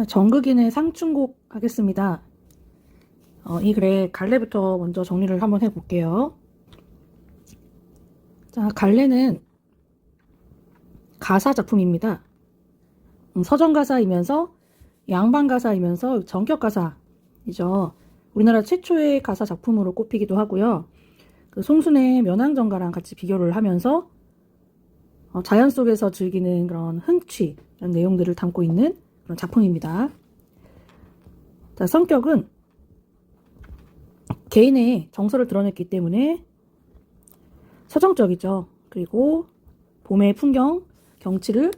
자, 정극인의 상충곡 하겠습니다. 이 글의 갈래부터 먼저 정리를 한번 해볼게요. 자, 갈래는 가사 작품입니다. 서정 가사이면서 양반 가사이면서 전격 가사이죠. 우리나라 최초의 가사 작품으로 꼽히기도 하고요. 그 송순의 면왕정가랑 같이 비교를 하면서 자연 속에서 즐기는 그런 흥취, 이런 내용들을 담고 있는 그런 작품입니다. 자, 성격은 개인의 정서를 드러냈기 때문에 서정적이죠. 그리고 봄의 풍경, 경치를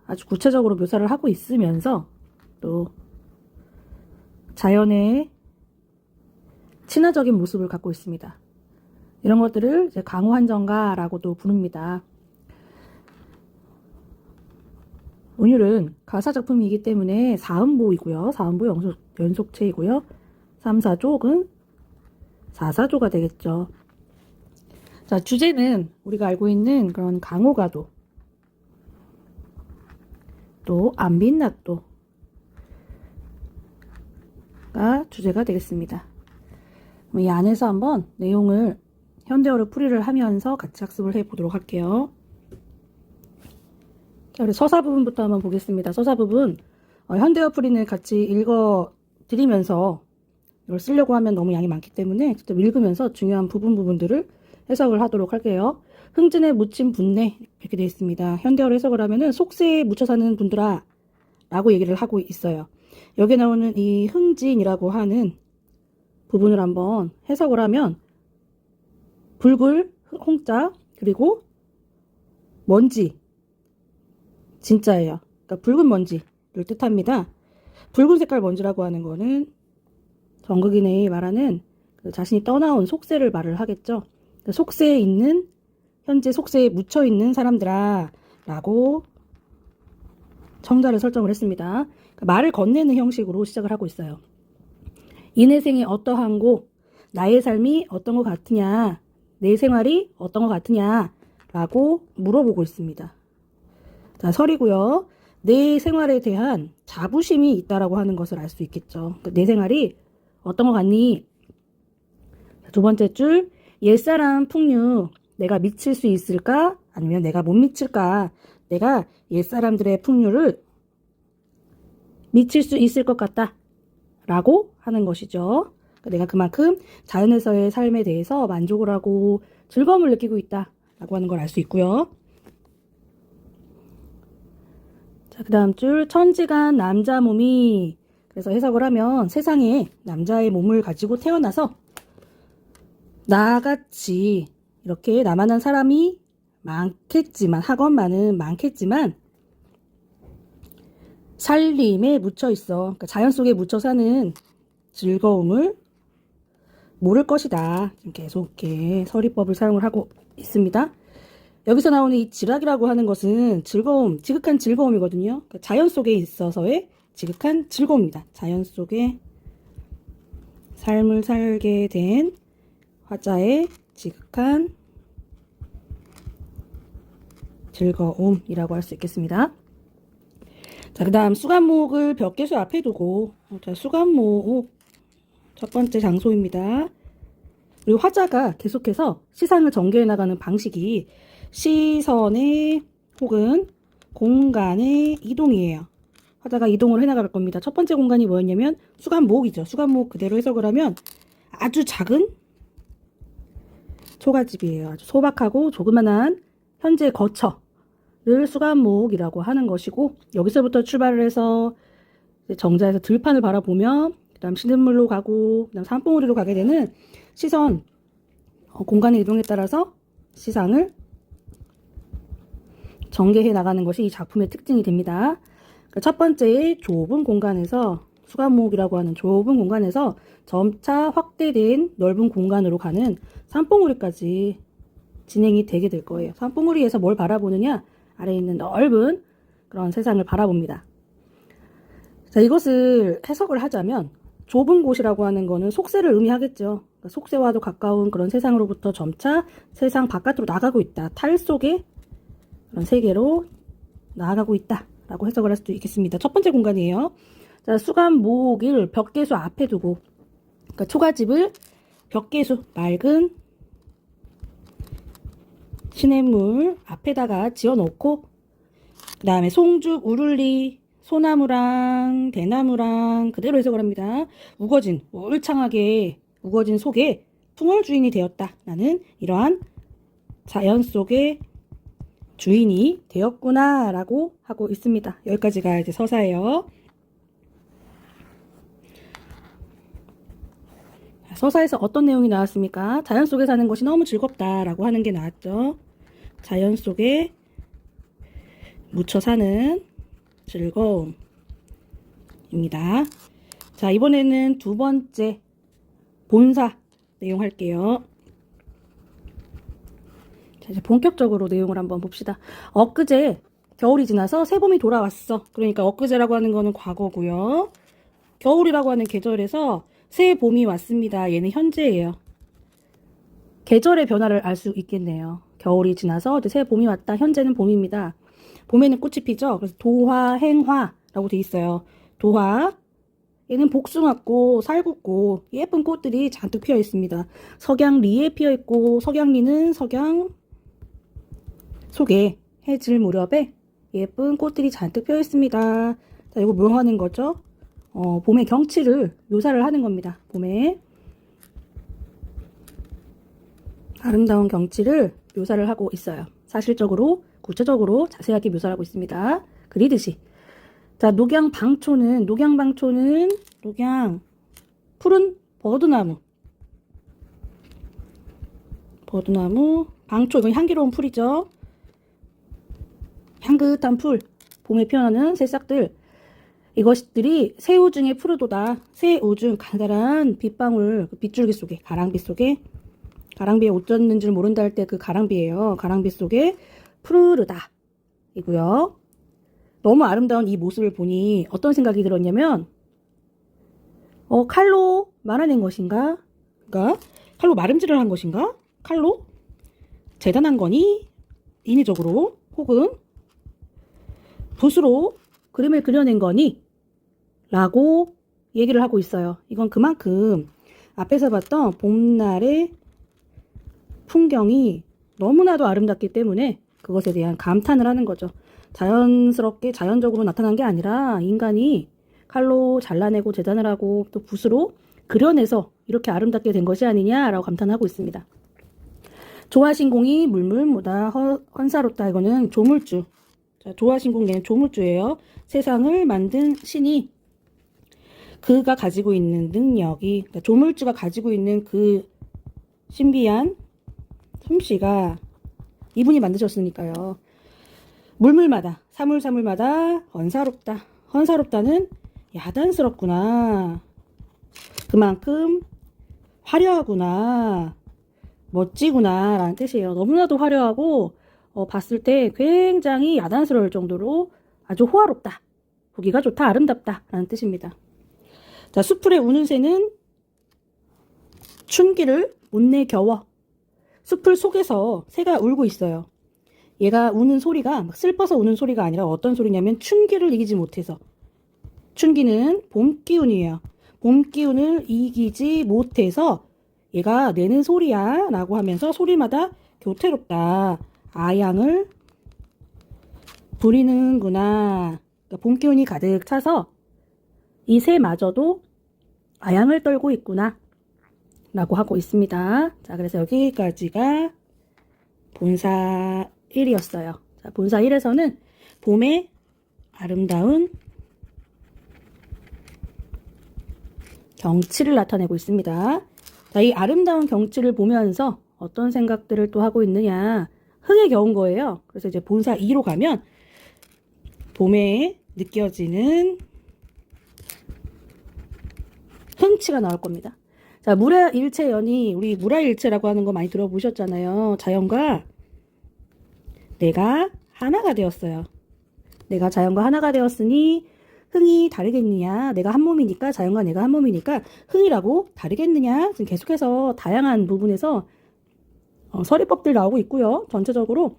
아주 구체적으로 묘사를 하고 있으면서 또 자연의 친화적인 모습을 갖고 있습니다. 이런 것들을 이제 강호한정가라고도 부릅니다. 운율은 가사 작품이기 때문에 4음보이고요. 4음보 연속체이고요. 3, 4조는 4, 4조가 되겠죠. 자, 주제는 우리가 알고 있는 그런 강호가도, 또 안빈낙도가 주제가 되겠습니다. 이 안에서 한번 내용을 현대어로 풀이를 하면서 같이 학습을 해보도록 할게요. 자, 우리 서사 부분부터 한번 보겠습니다. 서사 부분, 현대어 풀이는 같이 읽어드리면서 이걸 쓰려고 하면 너무 양이 많기 때문에 직접 읽으면서 중요한 부분들을 해석을 하도록 할게요. 흥진에 묻힌 분내 이렇게 되어 있습니다. 현대어로 해석을 하면은 속세에 묻혀 사는 분들아 라고 얘기를 하고 있어요. 여기에 나오는 이 흥진이라고 하는 부분을 한번 해석을 하면 불굴, 홍자, 그리고 먼지, 진짜예요. 그러니까 붉은 먼지를 뜻합니다. 붉은 색깔 먼지라고 하는 거는 정극인이 말하는 자신이 떠나온 속세를 말을 하겠죠. 속세에 있는, 현재 속세에 묻혀 있는 사람들아 라고 청자를 설정을 했습니다. 그러니까 말을 건네는 형식으로 시작을 하고 있어요. 이내 생이 어떠한고, 나의 삶이 어떤 것 같으냐, 내 생활이 어떤 것 같으냐 라고 물어보고 있습니다. 자, 설이고요. 내 생활에 대한 자부심이 있다라고 하는 것을 알 수 있겠죠. 그러니까 내 생활이 어떤 것 같니? 두 번째 줄, 옛사람 풍류 내가 미칠 수 있을까? 아니면 내가 못 미칠까? 내가 옛사람들의 풍류를 미칠 수 있을 것 같다 라고 하는 것이죠. 그러니까 내가 그만큼 자연에서의 삶에 대해서 만족을 하고 즐거움을 느끼고 있다 라고 하는 걸 알 수 있고요. 자, 그 다음 줄, 천지간 남자 몸이, 그래서 해석을 하면 세상에 남자의 몸을 가지고 태어나서 나같이 이렇게 나만한 사람이 많겠지만, 학원만은 많겠지만 살림에 묻혀 있어. 그러니까 자연 속에 묻혀 사는 즐거움을 모를 것이다. 지금 계속 이렇게 서리법을 사용을 하고 있습니다. 여기서 나오는 이 지락이라고 하는 것은 즐거움, 지극한 즐거움이거든요. 그러니까 자연 속에 있어서의 지극한 즐거움입니다. 자연 속에 삶을 살게 된 화자의 지극한 즐거움이라고 할 수 있겠습니다. 자, 그 다음 수간목을 벽계수 앞에 두고, 자, 수간목 첫 번째 장소입니다. 그리고 화자가 계속해서 시상을 전개해 나가는 방식이 시선의 혹은 공간의 이동이에요. 화자가 이동을 해 나갈 겁니다. 첫 번째 공간이 뭐였냐면 수간목이죠. 수간목 그대로 해석을 하면 아주 작은 초가집이에요. 아주 소박하고 조그만한 현재 거처를 수간목이라고 하는 것이고, 여기서부터 출발을 해서 정자에서 들판을 바라보며 그 다음 시냇물로 가고 그 다음 산봉우리로 가게 되는 시선, 공간의 이동에 따라서 시상을 전개해 나가는 것이 이 작품의 특징이 됩니다. 첫 번째 좁은 공간에서, 수간목이라고 하는 좁은 공간에서 점차 확대된 넓은 공간으로 가는 산봉우리까지 진행이 되게 될 거예요. 산봉우리에서 뭘 바라보느냐? 아래에 있는 넓은 그런 세상을 바라봅니다. 자, 이것을 해석을 하자면 좁은 곳이라고 하는 거는 속세를 의미하겠죠. 그러니까 속세와도 가까운 그런 세상으로부터 점차 세상 바깥으로 나가고 있다. 탈 속의 그런 세계로 나아가고 있다 라고 해석을 할 수도 있겠습니다. 첫 번째 공간이에요. 자, 수감, 목을 벽계수 앞에 두고, 그러니까 초가집을 벽계수, 맑은 시냇물 앞에다가 지어놓고, 그 다음에 송죽, 우룰리, 소나무랑 대나무랑 그대로 해석을 합니다. 우거진, 울창하게 우거진 속에 풍월 주인이 되었다. 나는 이러한 자연 속의 주인이 되었구나 라고 하고 있습니다. 여기까지가 이제 서사예요. 서사에서 어떤 내용이 나왔습니까? 자연 속에 사는 것이 너무 즐겁다 라고 하는 게 나왔죠. 자연 속에 묻혀 사는 즐거움입니다. 자, 이번에는 두 번째 본사 내용 할게요. 자, 이제 본격적으로 내용을 한번 봅시다. 엊그제 겨울이 지나서 새봄이 돌아왔어. 그러니까 엊그제라고 하는 거는 과거고요. 겨울이라고 하는 계절에서 새봄이 왔습니다. 얘는 현재예요. 계절의 변화를 알 수 있겠네요. 겨울이 지나서 이제 새봄이 왔다. 현재는 봄입니다. 봄에는 꽃이 피죠. 그래서 도화, 행화라고 돼 있어요. 도화, 얘는 복숭아꽃, 살구꽃, 예쁜 꽃들이 잔뜩 피어 있습니다. 석양리에 피어 있고, 석양리는 석양 속에 해질 무렵에 예쁜 꽃들이 잔뜩 피어 있습니다. 자, 이거 뭐 하는 거죠? 봄의 경치를 묘사를 하는 겁니다. 봄의 아름다운 경치를 묘사를 하고 있어요. 사실적으로, 구체적으로 자세하게 묘사를 하고 있습니다. 그리듯이. 자, 녹양방초는 푸른 버드나무, 방초, 이건 향기로운 풀이죠. 향긋한 풀, 봄에 피어나는 새싹들, 이것들이 새우 중에 푸르도다. 새우 중 가느다란 빗방울, 빗줄기 속에, 가랑비에 옷 젖는 줄 모른다 할 때 그 가랑비예요. 가랑비 속에 푸르르다 이고요. 너무 아름다운 이 모습을 보니 어떤 생각이 들었냐면, 칼로 말아낸 것인가? 그러니까 칼로 마름질을 한 것인가? 칼로 재단한 거니? 인위적으로, 혹은 붓으로 그림을 그려낸 거니? 라고 얘기를 하고 있어요. 이건 그만큼 앞에서 봤던 봄날의 풍경이 너무나도 아름답기 때문에 그것에 대한 감탄을 하는 거죠. 자연스럽게, 자연적으로 나타난 게 아니라 인간이 칼로 잘라내고 재단을 하고 또 붓으로 그려내서 이렇게 아름답게 된 것이 아니냐라고 감탄하고 있습니다. 조화신공이 물물무다 헌사롭다. 이거는 조물주. 자, 조화신공, 얘는 조물주예요. 세상을 만든 신이 그가 가지고 있는 능력이, 그러니까 조물주가 가지고 있는 그 신비한 솜씨가 이분이 만드셨으니까요. 물물마다, 사물사물마다 헌사롭다. 헌사롭다는 야단스럽구나. 그만큼 화려하구나. 멋지구나 라는 뜻이에요. 너무나도 화려하고 봤을 때 굉장히 야단스러울 정도로 아주 호화롭다. 보기가 좋다. 아름답다 라는 뜻입니다. 자, 수풀에 우는 새는 춘기를 못 내겨워. 수풀 속에서 새가 울고 있어요. 얘가 우는 소리가 막 슬퍼서 우는 소리가 아니라 어떤 소리냐면 춘기를 이기지 못해서. 춘기는 봄 기운이에요. 봄 기운을 이기지 못해서 얘가 내는 소리야 라고 하면서 소리마다 교태롭다. 아양을 부리는구나. 그러니까 봄 기운이 가득 차서 이 새마저도 아양을 떨고 있구나 라고 하고 있습니다. 자, 그래서 여기까지가 본사 1이었어요. 자, 본사 1에서는 봄의 아름다운 경치를 나타내고 있습니다. 자, 이 아름다운 경치를 보면서 어떤 생각들을 또 하고 있느냐. 흥에 겨운 거예요. 그래서 이제 본사 2로 가면 봄에 느껴지는 흥치가 나올 겁니다. 자, 무라일체연이, 우리 무라일체라고 하는 거 많이 들어보셨잖아요. 자연과 내가 하나가 되었어요. 내가 자연과 하나가 되었으니 흥이 다르겠느냐. 내가 한 몸이니까, 자연과 내가 한 몸이니까 흥이라고 다르겠느냐. 지금 계속해서 다양한 부분에서 서리법들 나오고 있고요. 전체적으로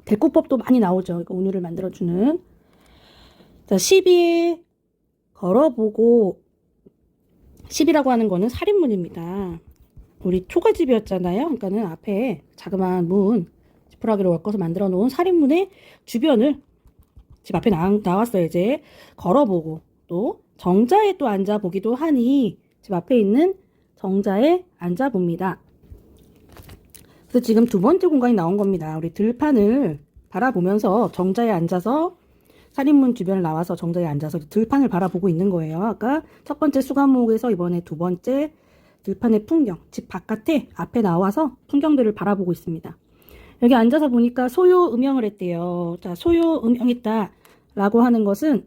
대꾸법도 많이 나오죠. 운율을 만들어주는. 자, 10에 걸어보고 10이라고 하는 거는 살인문입니다. 우리 초가집이었잖아요. 그러니까는 앞에 자그마한 문, 지푸라기로 엮어서 만들어 놓은 살인문의 주변을 집 앞에 나왔어요. 이제 걸어보고 또 정자에 또 앉아보기도 하니 집 앞에 있는 정자에 앉아봅니다. 그래서 지금 두 번째 공간이 나온 겁니다. 우리 들판을 바라보면서 정자에 앉아서 살인문 주변을 나와서 정자에 앉아서 들판을 바라보고 있는 거예요. 아까 첫 번째 수감목에서 이번에 두 번째 들판의 풍경, 집 바깥에 앞에 나와서 풍경들을 바라보고 있습니다. 여기 앉아서 보니까 소요 음영을 했대요. 자, 소요 음영했다 라고 하는 것은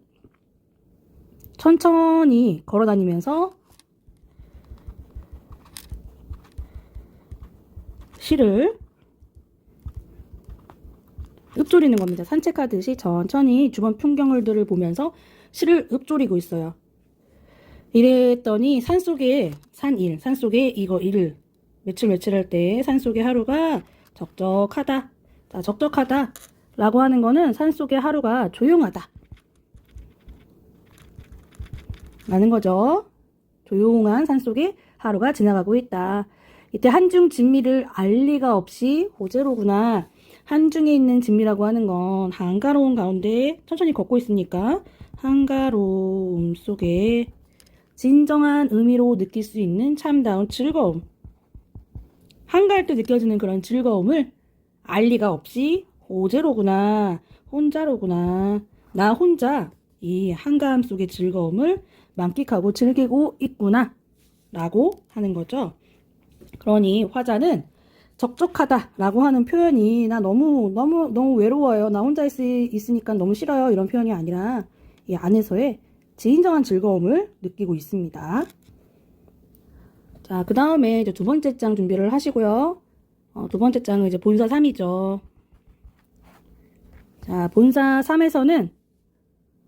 천천히 걸어 다니면서 시를 읊조리는 겁니다. 산책하듯이 천천히 주변 풍경들을 보면서 시를 읊조리고 있어요. 이랬더니 산속에 산속에 이거 일 며칠 할 때 산속의 하루가 적적하다. 자, 적적하다 라고 하는 거는 산속의 하루가 조용하다 라는 거죠. 조용한 산속에 하루가 지나가고 있다. 이때 한중 진미를 알 리가 없이 호재로구나. 한중에 있는 진미라고 하는 건 한가로운 가운데 천천히 걷고 있으니까 한가로움 속에 진정한 의미로 느낄 수 있는 참다운 즐거움. 한가할 때 느껴지는 그런 즐거움을 알 리가 없이 호재로구나. 혼자로구나. 나 혼자 이 한가함 속의 즐거움을 만끽하고 즐기고 있구나 라고 하는 거죠. 그러니 화자는 적적하다 라고 하는 표현이 나 너무 외로워요. 나 혼자 있으니까 너무 싫어요. 이런 표현이 아니라 이 안에서의 진정한 즐거움을 느끼고 있습니다. 자, 그 다음에 이제 두 번째 장 준비를 하시고요. 두 번째 장은 이제 본사 3이죠. 자, 본사 3에서는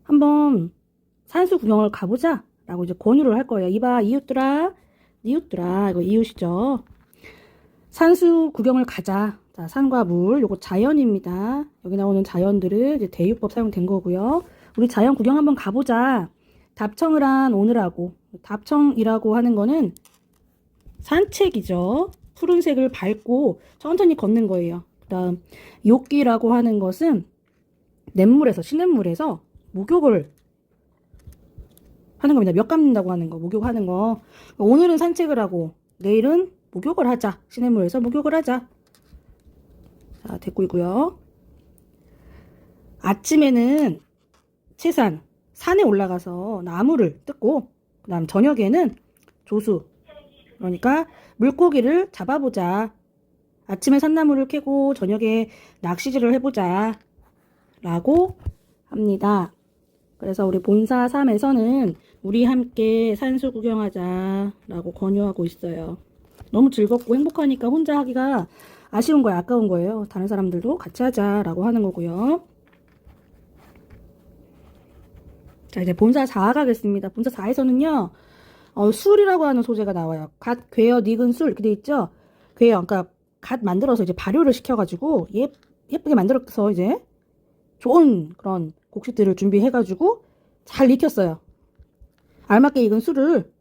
한번 산수 구경을 가보자 라고 이제 권유를 할 거예요. 이봐, 이웃들아, 이거 이웃이죠. 산수 구경을 가자. 자, 산과 물, 요거 자연입니다. 여기 나오는 자연들은 이제 대유법 사용된 거고요. 우리 자연 구경 한번 가보자. 답청을 한 오늘하고, 답청이라고 하는 거는 산책이죠. 푸른색을 밟고 천천히 걷는 거예요. 그 다음 욕기라고 하는 것은 냇물에서, 시냇물에서 목욕을 하는 겁니다. 몇 감는다고 하는 거, 목욕하는 거. 오늘은 산책을 하고 내일은 목욕을 하자. 시냇물에서 목욕을 하자. 자, 됐고요. 아침에는 산에 올라가서 나무를 뜯고, 그 다음 저녁에는 조수, 그러니까 물고기를 잡아보자. 아침에 산나물을 캐고 저녁에 낚시질을 해보자 라고 합니다. 그래서 우리 본사 3에서는 우리 함께 산수 구경하자 라고 권유하고 있어요. 너무 즐겁고 행복하니까 혼자 하기가 아쉬운 거예요. 아까운 거예요. 다른 사람들도 같이 하자 라고 하는 거고요. 자, 이제 본사 4 가겠습니다. 본사 4에서는요, 술이라고 하는 소재가 나와요. 갓 괴어 닉은 술 이렇게 돼 있죠. 괴어, 그러니까 갓 만들어서 이제 발효를 시켜가지고 예쁘게 만들어서 이제 좋은 그런 곡식들을 준비해가지고 잘 익혔어요. 알맞게 익은 술을,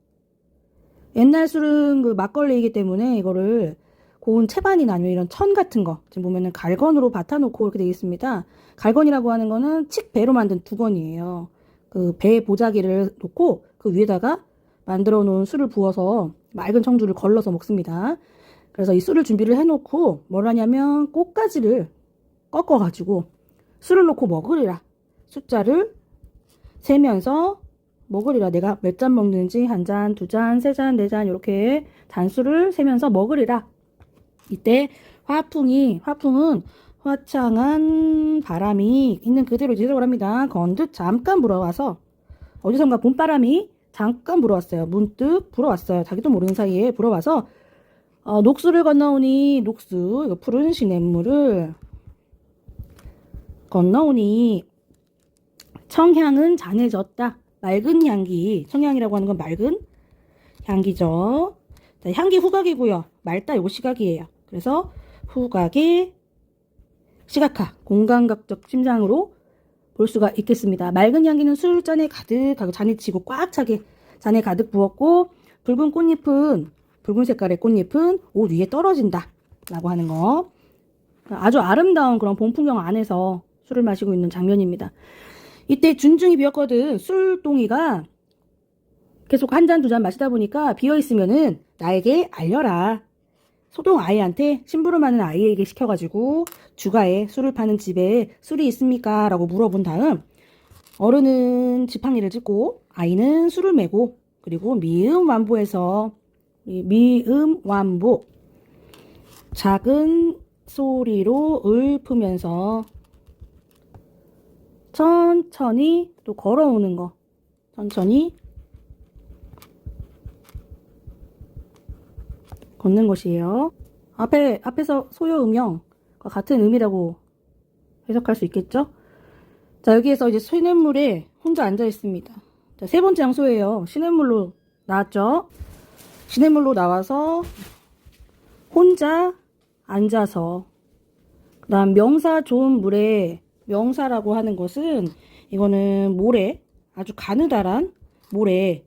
옛날 술은 그 막걸리이기 때문에 이거를 고운 채반이나 아니면 이런 천 같은 거, 지금 보면은 갈건으로 밭아놓고 이렇게 되어 있습니다. 갈건이라고 하는 거는 칡배로 만든 두건이에요. 그 배 보자기를 놓고 그 위에다가 만들어 놓은 술을 부어서 맑은 청주를 걸러서 먹습니다. 그래서 이 술을 준비를 해놓고 뭘 하냐면 꽃가지를 꺾어가지고 술을 놓고 먹으리라. 숫자를 세면서 먹으리라. 내가 몇 잔 먹는지 한 잔, 두 잔, 세 잔, 네 잔 이렇게 잔수를 세면서 먹으리라. 이때 화풍은 화창한 바람이 있는 그대로 지적을 합니다. 건듯 잠깐 불어와서 어디선가 봄바람이 잠깐 불어왔어요. 문득 불어왔어요. 자기도 모르는 사이에 불어와서 녹수를 건너오니 녹수, 이거 푸른 시냇물을 건너오니 청향은 잔해졌다. 맑은 향기, 청향이라고 하는 건 맑은 향기죠. 자, 향기 후각이고요. 맑다, 이거 시각이에요. 그래서 후각의 시각화, 공감각적 심장으로 볼 수가 있겠습니다. 맑은 향기는 술잔에 가득하고 잔에 치고 꽉 차게 잔에 가득 부었고 붉은 꽃잎은 붉은 색깔의 꽃잎은 옷 위에 떨어진다 라고 하는 거. 아주 아름다운 그런 봄 풍경 안에서 술을 마시고 있는 장면입니다. 이때 준중이 비었거든. 술동이가 계속 한 잔 두 잔 마시다 보니까 비어있으면은 나에게 알려라. 소동 아이한테 심부름하는 아이에게 시켜가지고 주가에 술을 파는 집에 술이 있습니까? 라고 물어본 다음 어른은 지팡이를 짚고 아이는 술을 메고 그리고 미음완보에서 미음완보 작은 소리로 읊으면서 천천히 또 걸어오는 거 천천히 걷는 것이에요. 앞에서 소요 음영과 같은 의미라고 해석할 수 있겠죠? 자, 여기에서 이제 시냇물에 혼자 앉아 있습니다. 자, 세 번째 장소예요. 시냇물로 나왔죠? 시냇물로 나와서 혼자 앉아서 그 다음 명사 좋은 물에 명사라고 하는 것은 이거는 모래 아주 가느다란 물에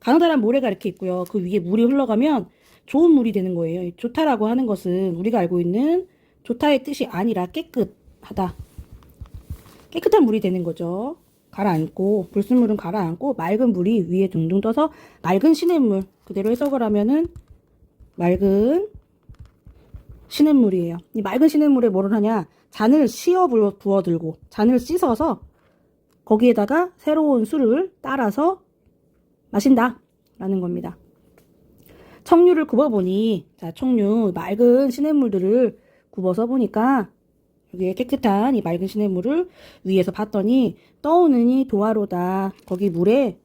가느다란 모래가 이렇게 있고요. 그 위에 물이 흘러가면 좋은 물이 되는 거예요. 좋다라고 하는 것은 우리가 알고 있는 좋다의 뜻이 아니라 깨끗하다. 깨끗한 물이 되는 거죠. 가라앉고 불순물은 가라앉고 맑은 물이 위에 둥둥 떠서 맑은 시냇물 그대로 해석을 하면은 맑은 시냇물이에요. 이 맑은 시냇물에 뭐를 하냐? 잔을 씌어 부어들고 잔을 씻어서 거기에다가 새로운 술을 따라서 마신다 라는 겁니다. 청류를 굽어보니 자 청류 맑은 시냇물들을 굽어서 보니까 여기에 깨끗한 이 맑은 시냇물을 위에서 봤더니 떠오느니 도화로다. 거기 물에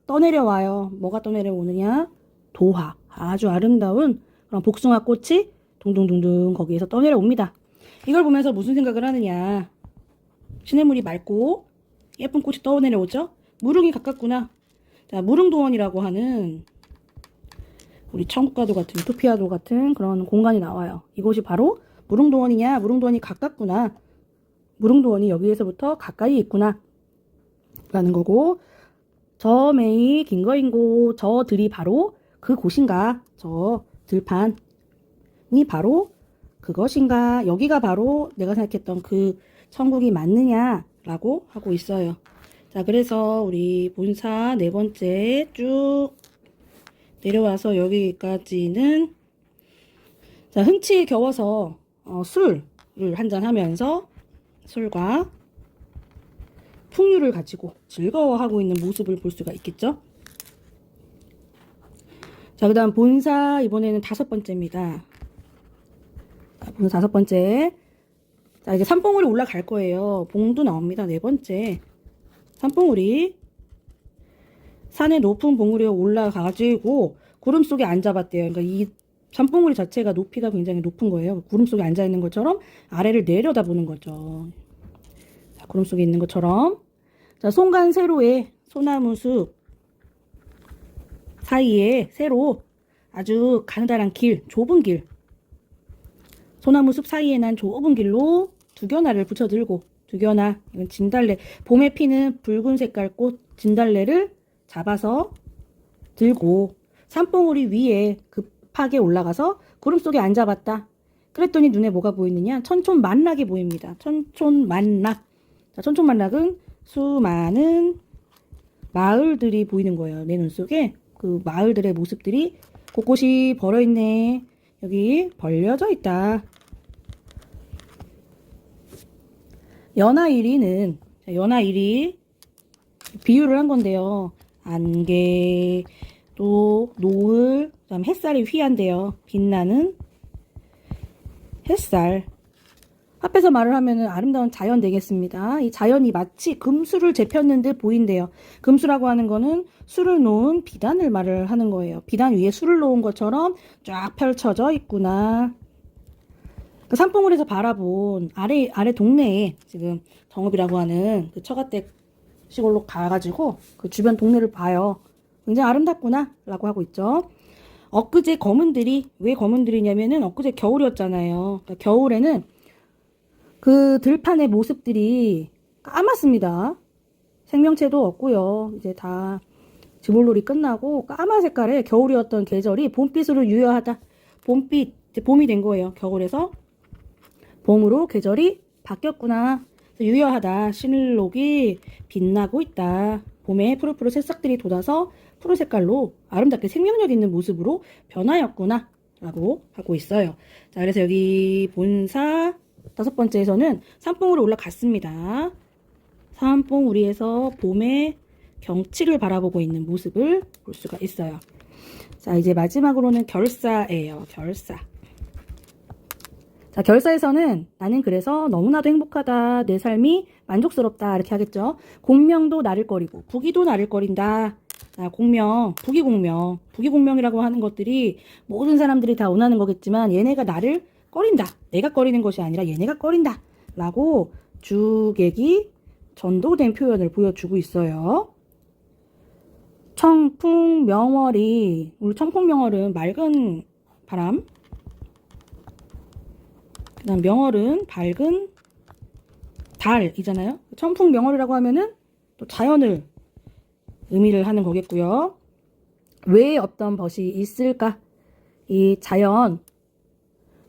떠내려와요. 뭐가 떠내려오느냐? 도화. 아주 아름다운 그런 복숭아 꽃이 둥둥둥둥 거기에서 떠내려옵니다. 이걸 보면서 무슨 생각을 하느냐? 시냇물이 맑고 예쁜 꽃이 떠내려오죠? 무릉이 가깝구나. 자, 무릉도원이라고 하는 우리 천국과도 같은 유토피아도 같은 그런 공간이 나와요. 이곳이 바로 무릉도원이냐? 무릉도원이 가깝구나. 무릉도원이 여기에서부터 가까이 있구나. 라는 거고 저 매이 긴거인고 저 들이 바로 그 곳인가? 저 들판이 바로 그것인가? 여기가 바로 내가 생각했던 그 천국이 맞느냐? 라고 하고 있어요. 자, 그래서 우리 본사 네 번째 쭉 내려와서 여기까지는 자, 흥치에 겨워서 술을 한잔 하면서 술과 풍류를 가지고 즐거워하고 있는 모습을 볼 수가 있겠죠. 자, 그 다음 본사 이번에는 다섯 번째입니다. 자, 본사 다섯 번째. 자, 이제 산봉우리 올라갈 거예요. 봉도 나옵니다. 네 번째. 산봉우리. 산의 높은 봉우리에 올라가가지고 구름 속에 앉아봤대요. 그러니까 이 산봉우리 자체가 높이가 굉장히 높은 거예요. 구름 속에 앉아 있는 것처럼 아래를 내려다보는 거죠. 자, 구름 속에 있는 것처럼. 자, 송간세로의 소나무 숲 사이에 세로 아주 가느다란 길, 좁은 길. 소나무 숲 사이에 난 좁은 길로 두견화를 붙여들고 두견화, 이건 진달래. 봄에 피는 붉은 색깔 꽃 진달래를 잡아서 들고 산봉우리 위에 급하게 올라가서 구름 속에 앉아봤다. 그랬더니 눈에 뭐가 보이느냐? 천촌만락이 보입니다. 천촌만락. 자, 천촌만락은 수많은 마을들이 보이는 거예요. 내 눈 속에 그 마을들의 모습들이 곳곳이 벌어있네. 여기 벌려져 있다. 연하일이는 연하일이 비유를 한 건데요. 안개, 또 노을, 그다음 햇살이 휘한데요. 빛나는 햇살. 앞에서 말을 하면은 아름다운 자연 되겠습니다. 이 자연이 마치 금수를 재폈는 듯 보인대요. 금수라고 하는 거는 술을 놓은 비단을 말을 하는 거예요. 비단 위에 술을 놓은 것처럼 쫙 펼쳐져 있구나. 그 산봉우리에서 바라본 아래 동네에 지금 정읍이라고 하는 그 처가댁 시골로 가가지고 그 주변 동네를 봐요. 굉장히 아름답구나 라고 하고 있죠. 엊그제 검은들이 왜 검은들이냐면은 엊그제 겨울이었잖아요. 그러니까 겨울에는 그 들판의 모습들이 까맣습니다. 생명체도 없고요. 이제 다 지볼놀이 끝나고 까만 색깔의 겨울이었던 계절이 봄빛으로 유효하다. 봄빛, 이제 봄이 된 거예요. 겨울에서 봄으로 계절이 바뀌었구나. 유효하다. 신록이 빛나고 있다. 봄에 푸르푸르 새싹들이 돋아서 푸른 색깔로 아름답게 생명력 있는 모습으로 변하였구나. 라고 하고 있어요. 자, 그래서 여기 본사 5번째에서는 산봉우로 올라갔습니다. 산봉우리에서 봄의 경치를 바라보고 있는 모습을 볼 수가 있어요. 자, 이제 마지막으로는 결사예요. 결사. 자, 결사에서는 나는 그래서 너무나도 행복하다. 내 삶이 만족스럽다. 이렇게 하겠죠. 공명도 나를 꺼리고 부기도 나를 꺼린다. 자, 공명, 부기공명. 부기공명이라고 하는 것들이 모든 사람들이 다 원하는 거겠지만 얘네가 나를 꺼린다. 내가 꺼리는 것이 아니라 얘네가 꺼린다. 라고 주객이 전도된 표현을 보여주고 있어요. 청풍명월이, 우리 청풍명월은 맑은 바람, 그 다음 명월은 밝은 달이잖아요. 청풍명월이라고 하면은 또 자연을 의미를 하는 거겠고요. 왜 어떤 벗이 있을까? 이 자연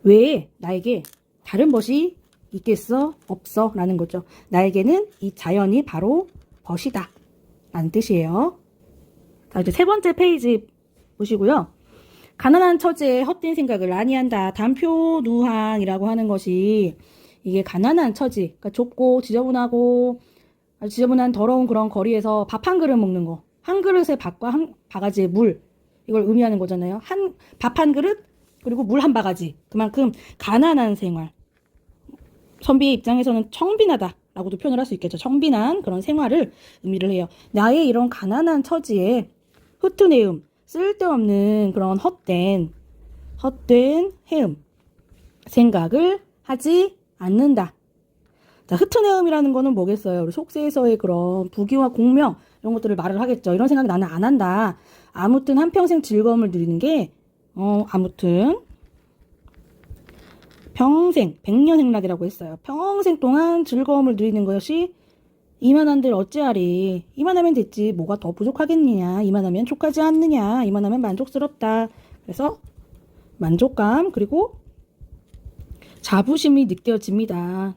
외에 나에게 다른 벗이 있겠어? 없어? 라는 거죠. 나에게는 이 자연이 바로 벗이다 라는 뜻이에요. 자, 이제 3번째 페이지 보시고요. 가난한 처지에 헛된 생각을 아니한다. 단표누항이라고 하는 것이 이게 가난한 처지, 그러니까 좁고 지저분하고 지저분한 더러운 그런 거리에서 밥 한 그릇 먹는 거, 한 그릇에 밥과 한 바가지의 물, 이걸 의미하는 거잖아요. 밥 한 그릇 그리고 물 한 바가지. 그만큼 가난한 생활. 선비의 입장에서는 청빈하다 라고도 표현을 할 수 있겠죠. 청빈한 그런 생활을 의미를 해요. 나의 이런 가난한 처지에 흐트내음, 쓸데없는 그런 헛된 해음, 생각을 하지 않는다. 자, 흐트내음이라는 거는 뭐겠어요? 우리 속세에서의 그런 부귀와 공명 이런 것들을 말을 하겠죠. 이런 생각 나는 안 한다. 아무튼 한평생 즐거움을 누리는 게 아무튼 평생 백년행락이라고 했어요. 평생 동안 즐거움을 누리는 것이 이만한들 어찌하리. 이만하면 됐지. 뭐가 더 부족하겠느냐. 이만하면 족하지 않느냐. 이만하면 만족스럽다. 그래서 만족감 그리고 자부심이 느껴집니다.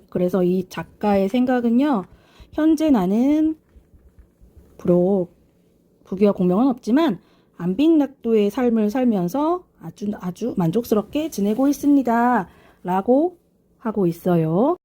그래서 이 작가의 생각은요. 현재 나는 비록 부귀와 공명은 없지만 안빈낙도의 삶을 살면서 아주 만족스럽게 지내고 있습니다. 라고 하고 있어요.